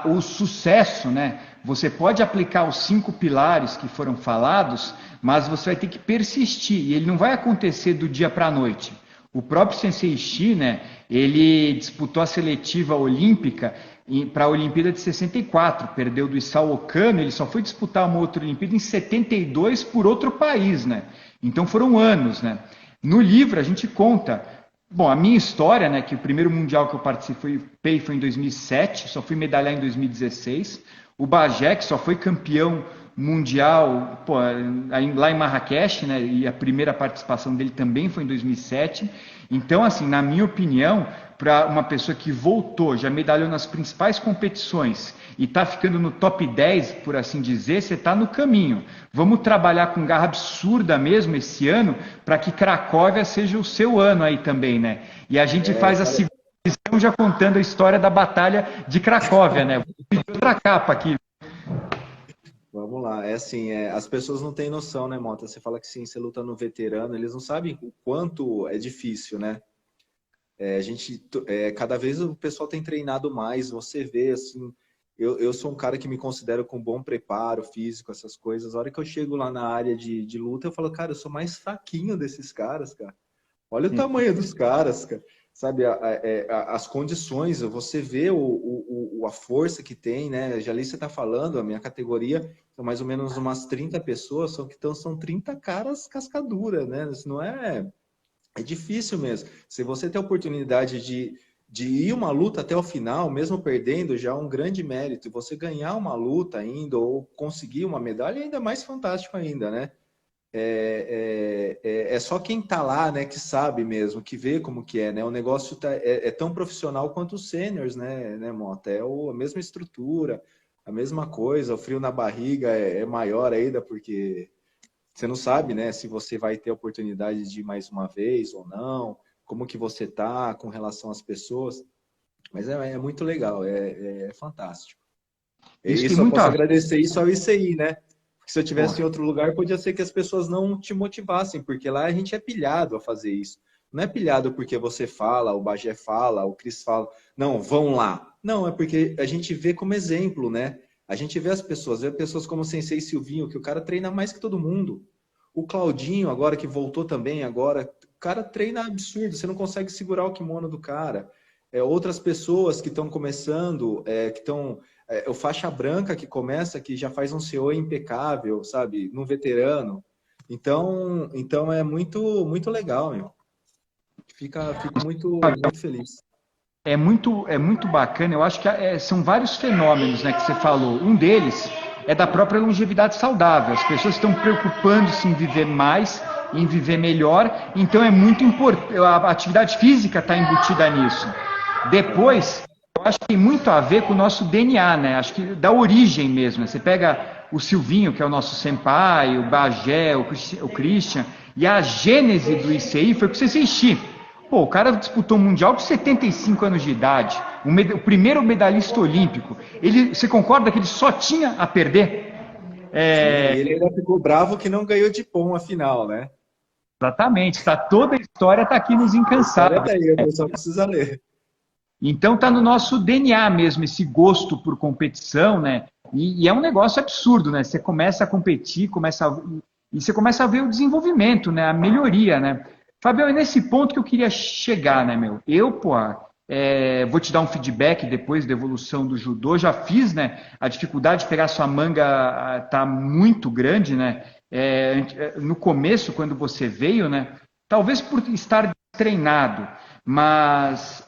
o sucesso, né? Você pode aplicar os 5 pilares que foram falados, mas você vai ter que persistir e ele não vai acontecer do dia para a noite. O próprio Sensei Ishii, né? Ele disputou a seletiva olímpica para a Olimpíada de 64, perdeu do Isao Okano, ele só foi disputar uma outra Olimpíada em 72 por outro país, né? Então foram anos, né? No livro a gente conta, bom, a minha história, né, que o primeiro mundial que eu participei foi em 2007, só fui medalhar em 2016. O Bagé, que só foi campeão mundial lá em Marrakech, né, e a primeira participação dele também foi em 2007. Então, assim, na minha opinião, para uma pessoa que voltou, já medalhou nas principais competições e está ficando no top 10, por assim dizer, você está no caminho. Vamos trabalhar com garra absurda mesmo esse ano para que Cracóvia seja o seu ano aí também, né? E a gente faz a segunda edição já contando a história da Batalha de Cracóvia, né? Vou pedir outra capa aqui. Vamos lá, as pessoas não têm noção, né, Mota? Você fala que sim, você luta no veterano, eles não sabem o quanto é difícil, né? Cada vez o pessoal tem treinado mais, você vê, assim, eu sou um cara que me considero com bom preparo físico, essas coisas. A hora que eu chego lá na área de luta, eu falo, cara, eu sou mais fraquinho desses caras, cara. Olha o tamanho dos caras, cara. Sabe, as condições, você vê a força que tem, né? Já ali você está falando, a minha categoria são mais ou menos umas 30 pessoas, são 30 caras cascadura, né? Isso não é difícil mesmo. Se você tem a oportunidade de ir uma luta até o final, mesmo perdendo, já é um grande mérito. E você ganhar uma luta ainda, ou conseguir uma medalha, é ainda mais fantástico ainda, né? É só quem tá lá, né, que sabe mesmo, que vê como que é, né? O negócio é tão profissional quanto os seniors, né, Mota? A mesma estrutura, a mesma coisa, o frio na barriga é maior ainda, porque você não sabe, né, se você vai ter a oportunidade de ir mais uma vez ou não, como que você tá com relação às pessoas. Mas é muito legal, é fantástico. Isso eu posso agradecer isso ao ICI, né? Se eu tivesse em outro lugar, podia ser que as pessoas não te motivassem, porque lá a gente é pilhado a fazer isso. Não é pilhado porque você fala, o Bagé fala, o Cris fala, não, vão lá. Não, é porque a gente vê como exemplo, né? A gente vê pessoas como o Sensei Silvinho, que o cara treina mais que todo mundo. O Claudinho, agora que voltou também, agora, o cara treina absurdo, você não consegue segurar o kimono do cara. Outras pessoas que estão começando, que estão... o faixa branca que começa, que já faz um CO impecável, sabe? Num veterano. Então é muito, muito legal, meu. Fico muito feliz. É muito bacana. Eu acho que são vários fenômenos, né, que você falou. Um deles é da própria longevidade saudável. As pessoas estão preocupando-se em viver mais, em viver melhor. Então é muito importante. A atividade física está embutida nisso. Depois, eu acho que tem muito a ver com o nosso DNA, né? Acho que da origem mesmo. Né? Você pega o Silvinho, que é o nosso senpai, o Bagé, o Christian, e a gênese do ICI foi com o Sensei Ishii. Pô, o cara disputou o Mundial com 75 anos de idade. O primeiro medalhista olímpico. Você concorda que ele só tinha a perder? Sim, ele ainda ficou bravo que não ganhou de pom a final, né? Exatamente. Toda a história está aqui nos A história Incansáveis. tá aí, o pessoal precisa ler. Então está no nosso DNA mesmo, esse gosto por competição, né? E é um negócio absurdo, né? Você começa a competir, e você começa a ver o desenvolvimento, né? A melhoria, né? Fabião, é nesse ponto que eu queria chegar, né, meu? Vou te dar um feedback depois da evolução do judô. Já fiz, né? A dificuldade de pegar sua manga tá muito grande, né? No começo, quando você veio, né? Talvez por estar treinado, mas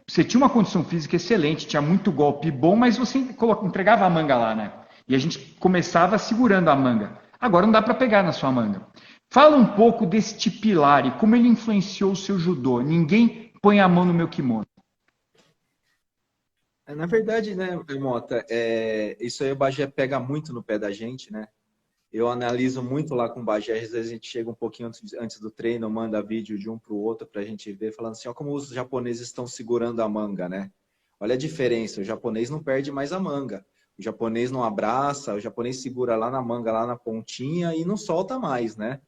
você tinha uma condição física excelente, tinha muito golpe bom, mas você entregava a manga lá, né? E a gente começava segurando a manga. Agora não dá para pegar na sua manga. Fala um pouco deste pilar e como ele influenciou o seu judô. Ninguém põe a mão no meu kimono. Na verdade, né, Mota, isso aí o Bagé pega muito no pé da gente, né? Eu analiso muito lá com o Bagé, às vezes a gente chega um pouquinho antes do treino, manda vídeo de um para o outro para a gente ver, falando assim, ó, como os japoneses estão segurando a manga, né? Olha a diferença, o japonês não perde mais a manga. O japonês não abraça, o japonês segura lá na manga, lá na pontinha e não solta mais, né?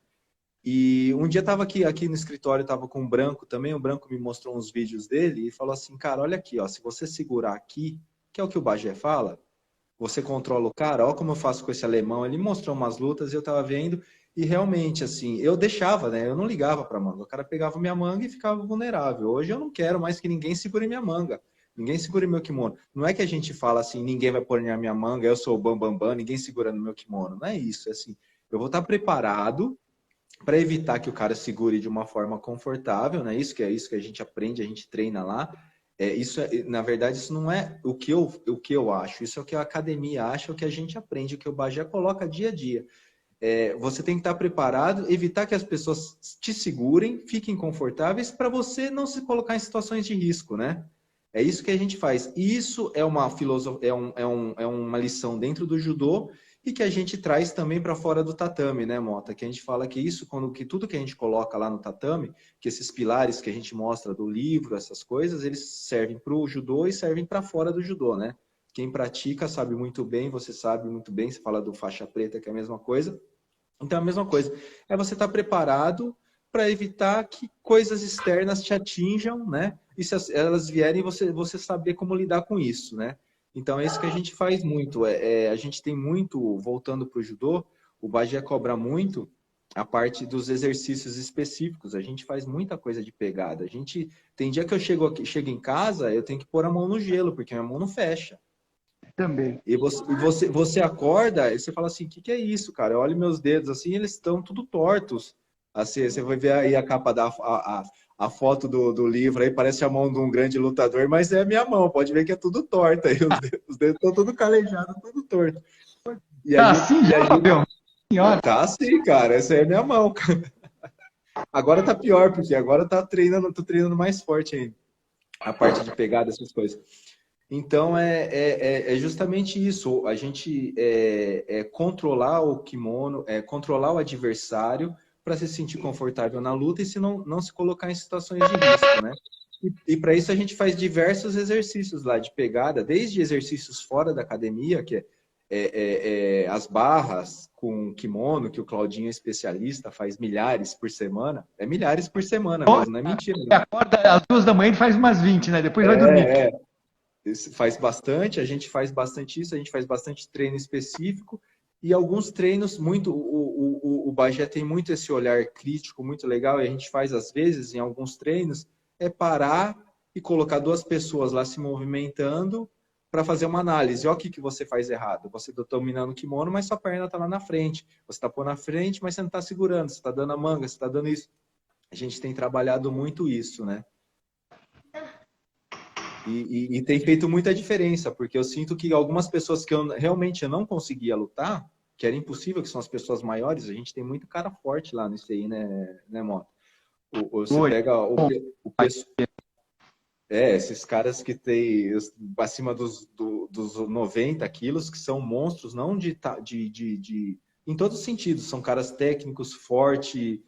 E um dia estava aqui no escritório, estava com um branco também, o branco me mostrou uns vídeos dele e falou assim, cara, olha aqui, ó, se você segurar aqui, que é o que o Bagé fala, você controla o cara, ó como eu faço com esse alemão, ele mostrou umas lutas e eu tava vendo, e realmente, assim, eu deixava, né, eu não ligava pra manga, o cara pegava minha manga e ficava vulnerável. Hoje eu não quero mais que ninguém segure minha manga, ninguém segure meu kimono. Não é que a gente fala assim, ninguém vai pôr na minha manga, eu sou o bambambam, ninguém segurando meu kimono, não é isso, é assim, eu vou estar preparado para evitar que o cara segure de uma forma confortável, né? Isso que a gente aprende, a gente treina lá. Na verdade, isso não é o que eu acho, isso é o que a academia acha, é o que a gente aprende, o que o Bagé coloca dia a dia. Você tem que estar preparado, evitar que as pessoas te segurem, fiquem confortáveis, para você não se colocar em situações de risco, né? É isso que a gente faz. Isso é uma uma lição dentro do judô e que a gente traz também para fora do tatame, né, Mota? Que a gente fala que que tudo que a gente coloca lá no tatame, que esses pilares que a gente mostra do livro, essas coisas, eles servem para o judô e servem para fora do judô, né? Quem pratica sabe muito bem, você sabe muito bem, você fala do faixa preta, que é a mesma coisa. Então, é a mesma coisa. É você estar preparado para evitar que coisas externas te atinjam, né? E se elas vierem, você saber como lidar com isso, né? Então, é isso que a gente faz muito. A gente tem muito, voltando para o judô, o Bagé cobra muito a parte dos exercícios específicos. A gente faz muita coisa de pegada. Tem dia que eu chego em casa, eu tenho que pôr a mão no gelo, porque minha mão não fecha. Também. E você acorda e você fala assim, o que é isso, cara? Eu olho meus dedos assim, eles estão tudo tortos. Assim, você vai ver aí a capa a foto do livro aí, parece a mão de um grande lutador, mas é a minha mão, pode ver que é tudo torto aí, os dedos estão tudo calejados, tudo torto. Tá assim já, Fabião? Senhora. Tá assim, cara, essa aí é a minha mão. Agora tá pior, porque agora tô treinando mais forte ainda. A parte de pegada, essas coisas. Então, é justamente isso. A gente controlar o kimono, controlar o adversário para se sentir confortável na luta e se não se colocar em situações de risco, né? E para isso a gente faz diversos exercícios lá de pegada, desde exercícios fora da academia, que as barras com kimono, que o Claudinho é especialista, faz milhares por semana. É milhares por semana mesmo, não é mentira. Você acorda às 2 da manhã e faz umas 20, né? Depois vai dormir. Faz bastante, a gente faz bastante isso, a gente faz bastante treino específico e alguns treinos o Bagé tem muito esse olhar crítico muito legal e a gente faz às vezes em alguns treinos parar e colocar duas pessoas lá se movimentando para fazer uma análise. Olha o que você faz errado. Você está dominando o kimono, mas sua perna está lá na frente. Você está pondo na frente, mas você não está segurando. Você está dando a manga, você está dando isso. A gente tem trabalhado muito isso, né? E tem feito muita diferença, porque eu sinto que algumas pessoas que realmente eu não conseguia lutar, que era impossível, que são as pessoas maiores, a gente tem muito cara forte lá nisso aí, né Mota? Você pega o pessoal... esses caras que tem acima dos 90 quilos, que são monstros, não em todos os sentidos, são caras técnicos, fortes,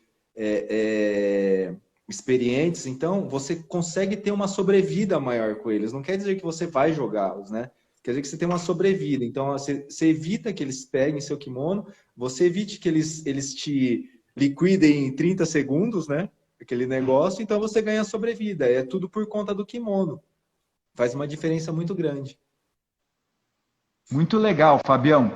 experientes, então você consegue ter uma sobrevida maior com eles. Não quer dizer que você vai jogá-los, né? Quer dizer que você tem uma sobrevida. Então, você evita que eles peguem seu kimono, você evite que eles te liquidem em 30 segundos, né? Aquele negócio, então você ganha sobrevida. É tudo por conta do kimono. Faz uma diferença muito grande. Muito legal, Fabião.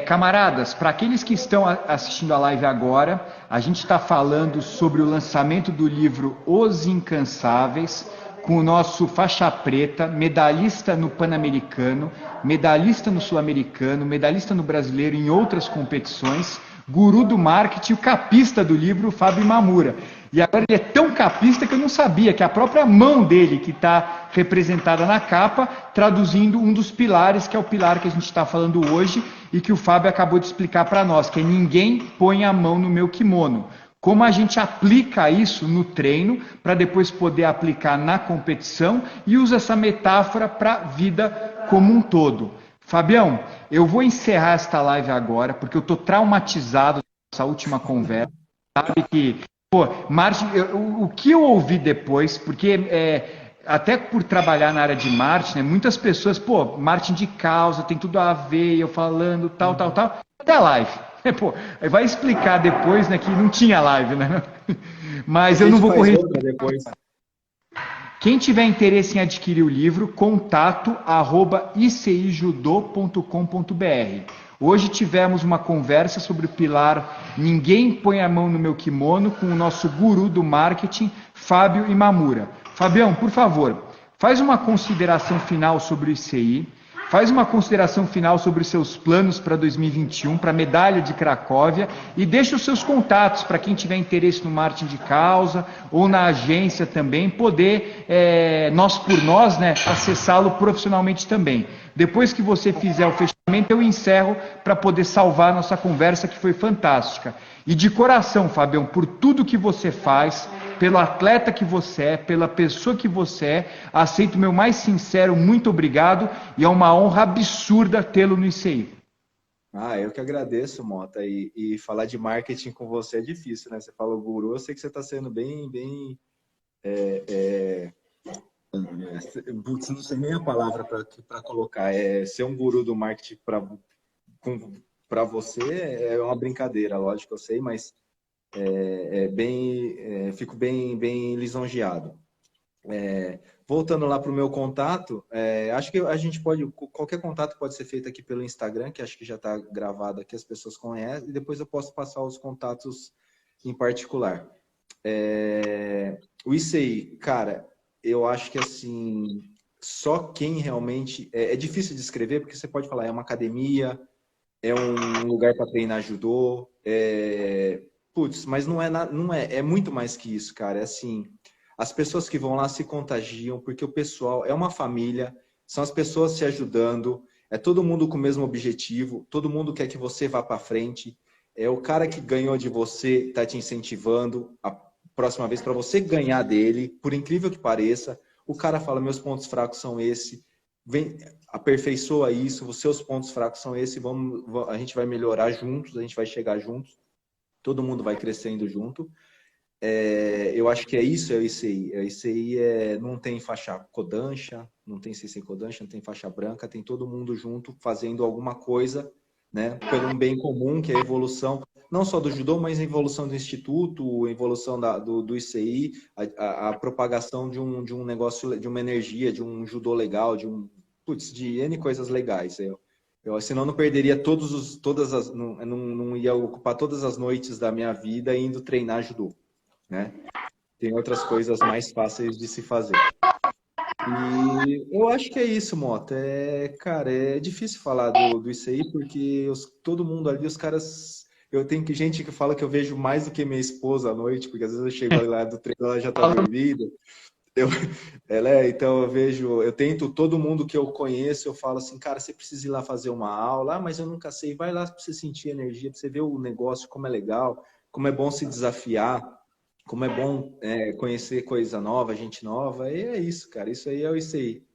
Camaradas, para aqueles que estão assistindo a live agora, a gente está falando sobre o lançamento do livro Os Incansáveis, com o nosso faixa preta, medalhista no Pan-Americano, medalhista no Sul-Americano, medalhista no Brasileiro e em outras competições, guru do marketing, o capista do livro, Fábio Mamura. E agora ele é tão capista que eu não sabia que a própria mão dele, que está representada na capa, traduzindo um dos pilares, que é o pilar que a gente está falando hoje e que o Fábio acabou de explicar para nós, que é ninguém põe a mão no meu kimono. Como a gente aplica isso no treino para depois poder aplicar na competição e usa essa metáfora para a vida como um todo. Fabião, eu vou encerrar esta live agora, porque eu estou traumatizado dessa última conversa. Sabe que, pô, marketing, o que eu ouvi depois, porque até por trabalhar na área de marketing, né, muitas pessoas, pô, marketing de causa, tem tudo a ver, eu falando, tal, até a live. Pô, vai explicar depois, né, que não tinha live, né? Mas eu não vou correr. Depois. Quem tiver interesse em adquirir o livro, contato@icijudô.com.br. Hoje tivemos uma conversa sobre o pilar Ninguém Põe a Mão no Meu Kimono com o nosso guru do marketing, Fábio Imamura. Fabião, por favor, faz uma consideração final sobre o ICI, faz uma consideração final sobre os seus planos para 2021, para a medalha de Cracóvia, e deixa os seus contatos para quem tiver interesse no marketing de causa ou na agência também, poder, nós por nós, né, acessá-lo profissionalmente também. Depois que você fizer o fechamento, eu encerro para poder salvar a nossa conversa, que foi fantástica. E de coração, Fabião, por tudo que você faz, pelo atleta que você é, pela pessoa que você é, aceito o meu mais sincero muito obrigado e é uma honra absurda tê-lo no ICI. Eu que agradeço, Mota, e falar de marketing com você é difícil, né? Você fala o guru, eu sei que você está sendo bem putz, não sei nem a palavra para colocar. Ser um guru do marketing para você é uma brincadeira, lógico, eu sei, mas fico bem lisonjeado. Voltando lá para o meu contato, acho que a gente pode, qualquer contato pode ser feito aqui pelo Instagram, que acho que já está gravado aqui, as pessoas conhecem, e depois eu posso passar os contatos em particular. O ICI, cara, eu acho que assim, só quem realmente... É difícil de escrever, porque você pode falar, é uma academia, é um lugar para treinar judô, putz, mas não é muito mais que isso, cara. É assim, as pessoas que vão lá se contagiam, porque o pessoal é uma família, são as pessoas se ajudando, é todo mundo com o mesmo objetivo, todo mundo quer que você vá para frente, é o cara que ganhou de você, está te incentivando a próxima vez para você ganhar dele, por incrível que pareça. O cara fala, meus pontos fracos são esse, vem, aperfeiçoa isso, os seus pontos fracos são esse, a gente vai melhorar juntos, a gente vai chegar juntos, todo mundo vai crescendo junto. Eu acho que isso é o ICI. O ICI não tem faixa Kodansha, não tem CC Kodansha, não tem faixa branca, tem todo mundo junto fazendo alguma coisa, né, pelo um bem comum, que é a evolução, não só do judô, mas a evolução do instituto, a evolução do ICI, a propagação de um negócio, de uma energia, de um judô legal, de N coisas legais. Senão não perderia não ia ocupar todas as noites da minha vida indo treinar judô, né? Tem outras coisas mais fáceis de se fazer. E eu acho que é isso, Mota. Cara, é difícil falar do ICI, porque todo mundo ali, os caras... Eu tenho gente que fala que eu vejo mais do que minha esposa à noite, porque às vezes eu chego lá do treino, ela já tá dormida. Então eu tento, todo mundo que eu conheço, eu falo assim, cara, você precisa ir lá fazer uma aula, mas eu nunca sei, vai lá para você sentir energia, para você ver o negócio, como é legal, como é bom se desafiar, como é bom conhecer coisa nova, gente nova, e é isso, cara, isso aí é o ICI.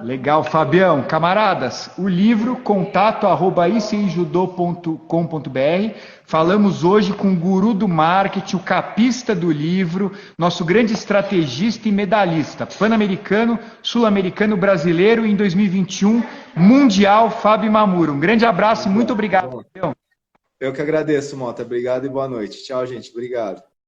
Legal, Fabião. Camaradas, o livro contato@icijudô.com.br. Falamos hoje com o guru do marketing, o capista do livro, nosso grande estrategista e medalhista, pan-americano, sul-americano, brasileiro em 2021, mundial, Fábio Mamuro. Um grande abraço e muito obrigado, Fabião. Eu que agradeço, Mota. Obrigado e boa noite. Tchau, gente. Obrigado.